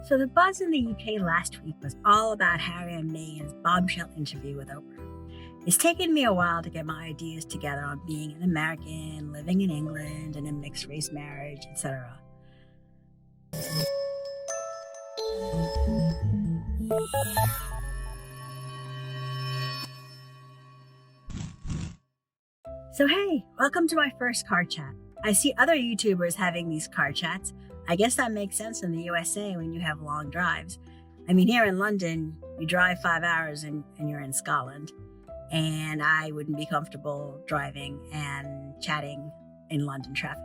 So the buzz in the UK last week was all about Harry and Meghan's bombshell interview with Oprah. It's taken me a while to get my ideas together on being an American, living in England, and a mixed-race marriage, etc. So hey, welcome to my first car chat. I see other YouTubers having these car chats. I guess that makes sense in the USA when you have long drives. I mean, here in London, you drive 5 hours and you're in Scotland. And I wouldn't be comfortable driving and chatting in London traffic.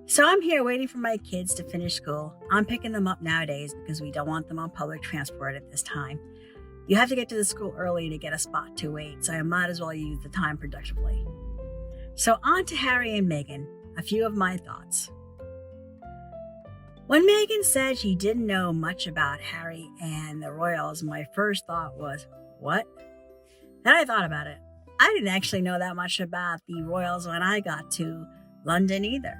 So I'm here waiting for my kids to finish school. I'm picking them up nowadays because we don't want them on public transport at this time. You have to get to the school early to get a spot to wait, so I might as well use the time productively. So on to Harry and Meghan, a few of my thoughts. When Meghan said she didn't know much about Harry and the royals, my first thought was, what? Then I thought about it. I didn't actually know that much about the royals when I got to London either.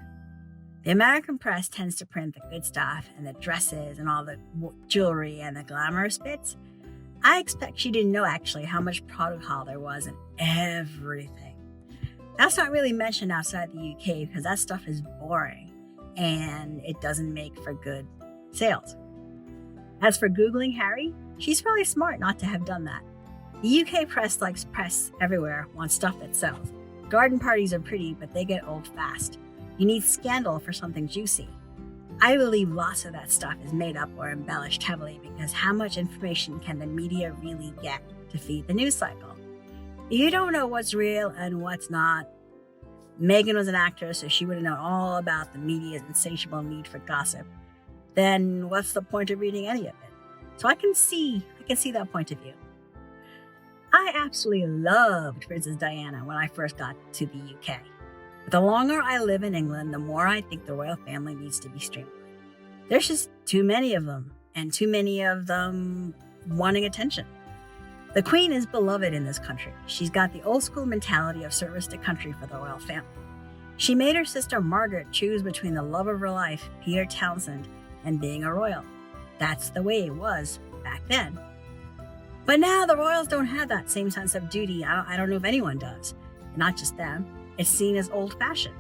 The American press tends to print the good stuff and the dresses and all the jewelry and the glamorous bits. I expect she didn't know actually how much protocol there was in everything. That's not really mentioned outside the UK because that stuff is boring and it doesn't make for good sales. As for Googling Harry, she's probably smart not to have done that. The UK press likes press everywhere, wants stuff that sells. Garden parties are pretty, but they get old fast. You need scandal for something juicy. I believe lots of that stuff is made up or embellished heavily because how much information can the media really get to feed the news cycle? If you don't know what's real and what's not, Meghan was an actress, so she would have known all about the media's insatiable need for gossip. Then what's the point of reading any of it? So I can see that point of view. I absolutely loved Princess Diana when I first got to the UK. But the longer I live in England, the more I think the royal family needs to be streamlined. There's just too many of them, and too many of them wanting attention. The Queen is beloved in this country. She's got the old school mentality of service to country for the royal family. She made her sister Margaret choose between the love of her life, Peter Townsend, and being a royal. That's the way it was back then. But now the royals don't have that same sense of duty. I don't know if anyone does. Not just them. It's seen as old-fashioned.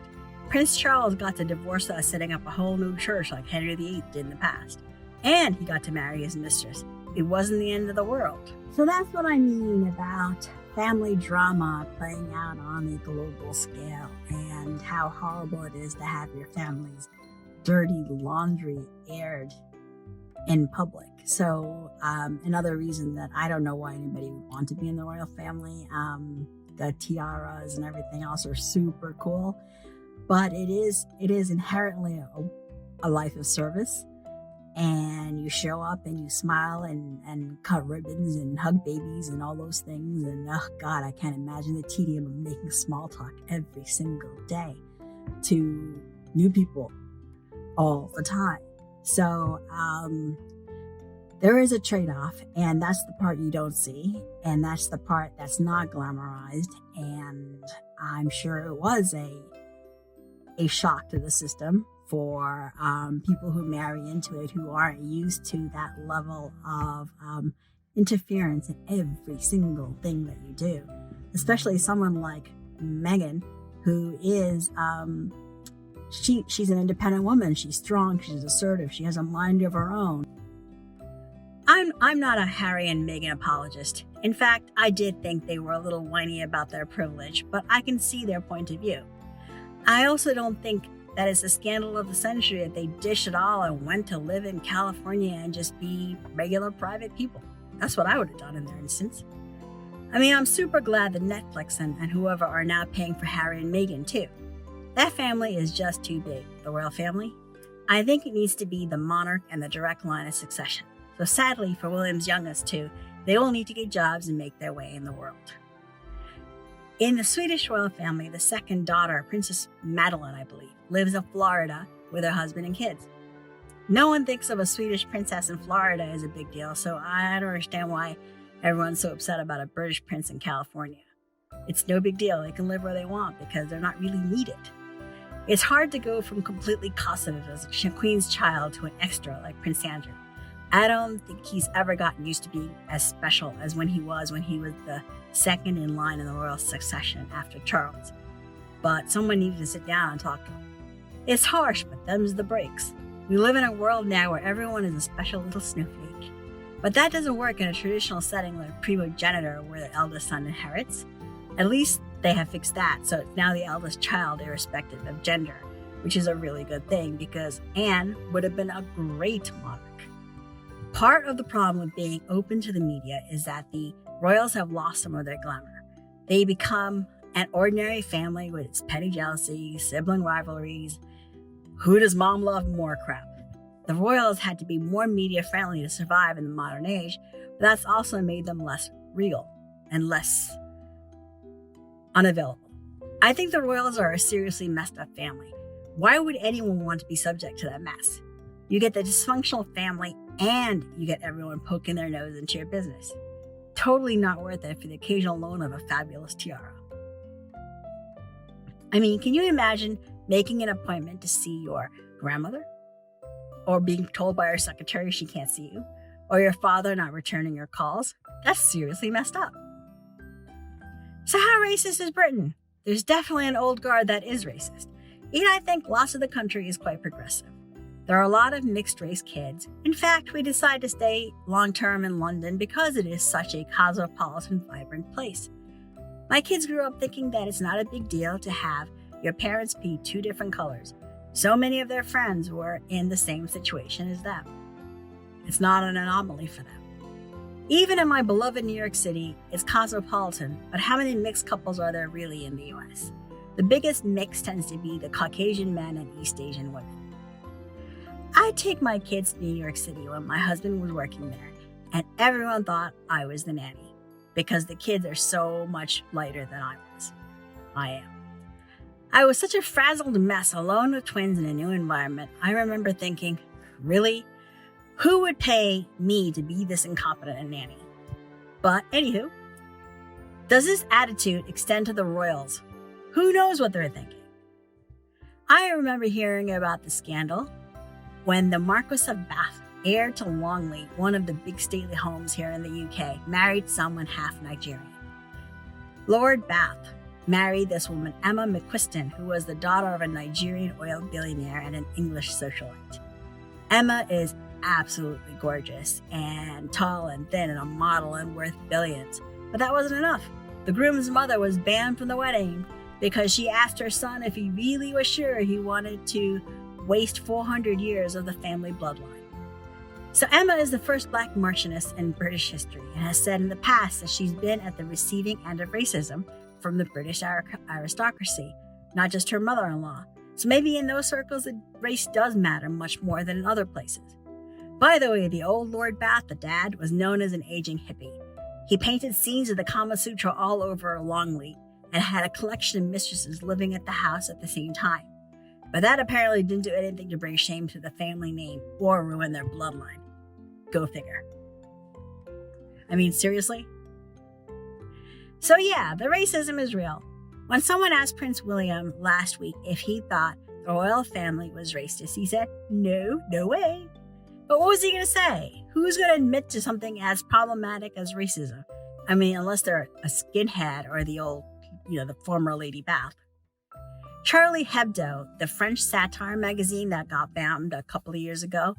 Prince Charles got to divorce us, setting up a whole new church like Henry VIII did in the past. And he got to marry his mistress. It wasn't the end of the world. So that's what I mean about family drama playing out on a global scale and how horrible it is to have your family's dirty laundry aired in public. So another reason that I don't know why anybody would want to be in the royal family. The tiaras and everything else are super cool, but it is inherently a life of service, and you show up and you smile and cut ribbons and hug babies and all those things, and oh God, I can't imagine the tedium of making small talk every single day to new people all the time. So there is a trade-off, and that's the part you don't see, and that's the part that's not glamorized, and I'm sure it was a shock to the system for people who marry into it who aren't used to that level of interference in every single thing that you do, especially someone like Meghan, who is she's an independent woman. She's strong, she's assertive, she has a mind of her own. I'm not a Harry and Meghan apologist. In fact, I did think they were a little whiny about their privilege, but I can see their point of view. I also don't think that it's a scandal of the century that they dished it all and went to live in California and just be regular private people. That's what I would have done in their instance. I mean, I'm super glad that Netflix and whoever are now paying for Harry and Meghan too. That family is just too big, the royal family. I think it needs to be the monarch and the direct line of succession. So sadly for William's youngest two, they all need to get jobs and make their way in the world. In the Swedish royal family, the second daughter, Princess Madeline, I believe, lives in Florida with her husband and kids. No one thinks of a Swedish princess in Florida as a big deal, so I don't understand why everyone's so upset about a British prince in California. It's no big deal. They can live where they want because they're not really needed. It's hard to go from completely cosseted as a queen's child to an extra like Prince Andrew. I don't think he's ever gotten used to being as special as when he was the second in line in the royal succession after Charles. But someone needed to sit down and talk to him. It's harsh, but them's the breaks. We live in a world now where everyone is a special little snowflake. But that doesn't work in a traditional setting like primogenitor where the eldest son inherits. At least they have fixed that, so it's now the eldest child irrespective of gender, which is a really good thing because Anne would have been a great monarch. Part of the problem with being open to the media is that the royals have lost some of their glamour. They become an ordinary family with its petty jealousies, sibling rivalries, who does mom love more crap. The royals had to be more media friendly to survive in the modern age, but that's also made them less real and less unavailable. I think the royals are a seriously messed up family. Why would anyone want to be subject to that mess? You get the dysfunctional family and you get everyone poking their nose into your business. Totally not worth it for the occasional loan of a fabulous tiara. I mean, can you imagine making an appointment to see your grandmother? Or being told by her secretary she can't see you? Or your father not returning your calls? That's seriously messed up. So how racist is Britain? There's definitely an old guard that is racist. Yet I think lots of the country is quite progressive. There are a lot of mixed race kids. In fact, we decided to stay long-term in London because it is such a cosmopolitan, vibrant place. My kids grew up thinking that it's not a big deal to have your parents be two different colors. So many of their friends were in the same situation as them. It's not an anomaly for them. Even in my beloved New York City, it's cosmopolitan, but how many mixed couples are there really in the US? The biggest mix tends to be the Caucasian men and East Asian women. I'd take my kids to New York City when my husband was working there, and everyone thought I was the nanny because the kids are so much lighter than I was. I am. I was such a frazzled mess alone with twins in a new environment. I remember thinking, really? Who would pay me to be this incompetent a nanny? But anywho, does this attitude extend to the royals? Who knows what they're thinking? I remember hearing about the scandal when the Marquis of Bath, heir to Longley, one of the big stately homes here in the UK, married someone half Nigerian. Lord Bath married this woman, Emma McQuiston, who was the daughter of a Nigerian oil billionaire and an English socialite. Emma is absolutely gorgeous and tall and thin and a model and worth billions. But that wasn't enough. The groom's mother was banned from the wedding because she asked her son if he really was sure he wanted to waste 400 years of the family bloodline. So Emma is the first Black Marchioness in British history and has said in the past that she's been at the receiving end of racism from the British aristocracy, not just her mother-in-law. So maybe in those circles, the race does matter much more than in other places. By the way, the old Lord Bath, the dad, was known as an aging hippie. He painted scenes of the Kama Sutra all over Longley and had a collection of mistresses living at the house at the same time. But that apparently didn't do anything to bring shame to the family name or ruin their bloodline. Go figure. I mean, seriously? So yeah, the racism is real. When someone asked Prince William last week if he thought the royal family was racist, he said, no way. But what was he going to say? Who's going to admit to something as problematic as racism? I mean, unless they're a skinhead or the former Lady Bath. Charlie Hebdo, the French satire magazine that got banned a couple of years ago,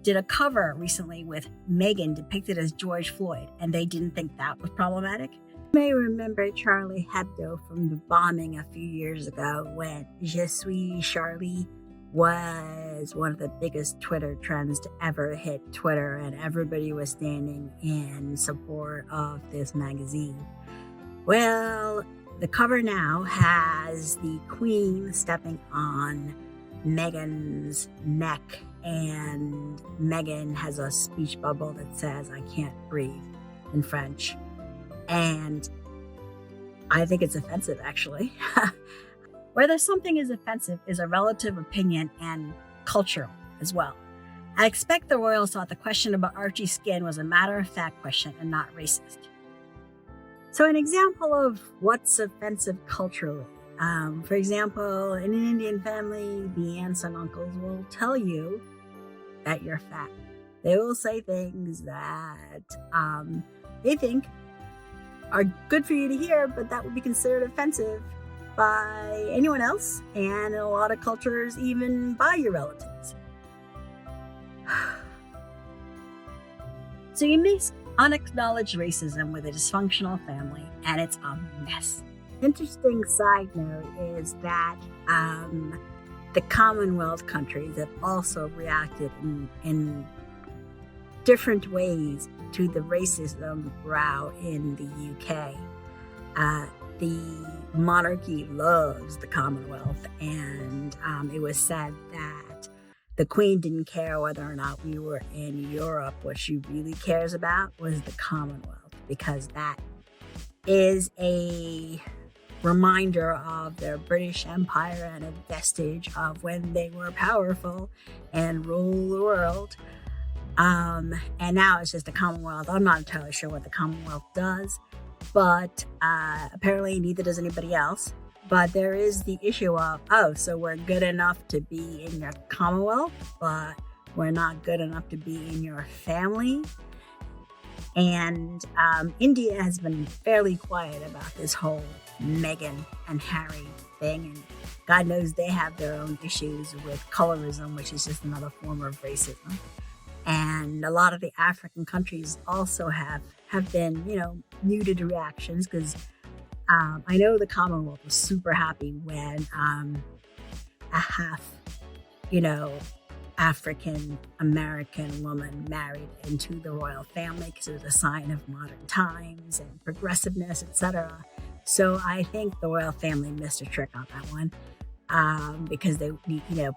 did a cover recently with Meghan depicted as George Floyd, and they didn't think that was problematic. You may remember Charlie Hebdo from the bombing a few years ago when Je suis Charlie was one of the biggest Twitter trends to ever hit Twitter, and everybody was standing in support of this magazine. Well, the cover now has the Queen stepping on Meghan's neck, and Meghan has a speech bubble that says, I can't breathe, in French. And I think it's offensive, actually. Whether something is offensive is a relative opinion and cultural as well. I expect the royals thought the question about Archie's skin was a matter-of-fact question and not racist. So an example of what's offensive culturally. For example, in an Indian family, the aunts and uncles will tell you that you're fat. They will say things that they think are good for you to hear, but that would be considered offensive by anyone else, and in a lot of cultures, even by your relatives. So you mix unacknowledged racism with a dysfunctional family, and it's a mess. Interesting side note is that the Commonwealth countries have also reacted in different ways to the racism row in the UK. The monarchy loves the Commonwealth, and it was said that the Queen didn't care whether or not we were in Europe. What she really cares about was the Commonwealth, because that is a reminder of their British Empire and a vestige of when they were powerful and ruled the world. And now it's just the Commonwealth. I'm not entirely sure what the Commonwealth does, but apparently neither does anybody else. But there is the issue of, so we're good enough to be in your Commonwealth, but we're not good enough to be in your family. And India has been fairly quiet about this whole Meghan and Harry thing. And God knows they have their own issues with colorism, which is just another form of racism. And a lot of the African countries also have been, muted reactions, because I know the Commonwealth was super happy when a half, African American woman married into the royal family, because it was a sign of modern times and progressiveness, etc. So I think the royal family missed a trick on that one, because they,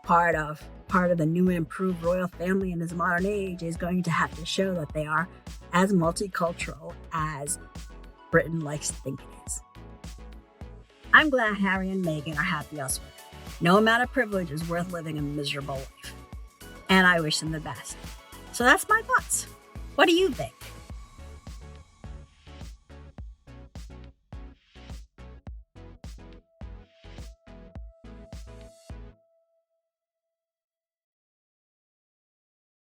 part of the new and improved royal family in this modern age is going to have to show that they are as multicultural as Britain likes to think it is. I'm glad Harry and Meghan are happy elsewhere. No amount of privilege is worth living a miserable life. And I wish them the best. So that's my thoughts. What do you think?